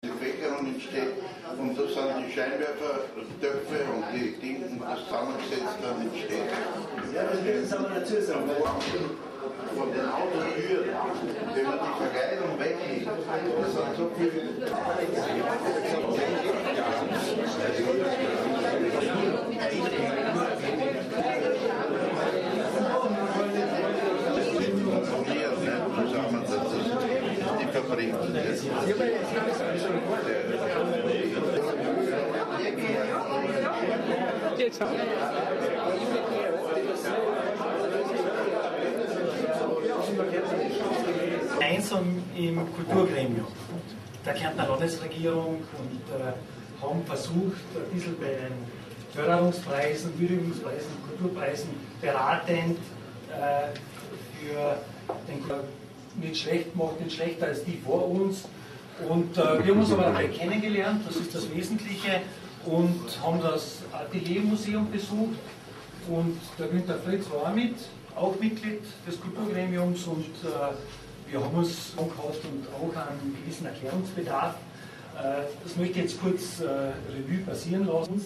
Die Fächerung entsteht und da sind die Scheinwerfertöpfe und die Dinge, das zusammengesetzt dann entsteht. Ja, das will ich aber dazu sagen. Von den Autotüren, wenn man die Verkleidung weglegt, das sind so viele. Zusammen, das ist die Fabrik. Einsam im Kulturgremium der Kärntner Landesregierung und haben versucht, ein bisschen bei den Förderungspreisen, Würdigungspreisen, Kulturpreisen beratend für den nicht schlecht macht, nicht schlechter als die vor uns. Und wir haben uns aber dabei kennengelernt, das ist das Wesentliche, und haben das Ateliermuseum besucht. Und der Günter Fritz war auch Mitglied des Kulturgremiums, und wir haben uns angehört und auch einen gewissen Erklärungsbedarf. Das möchte ich jetzt kurz Revue passieren lassen.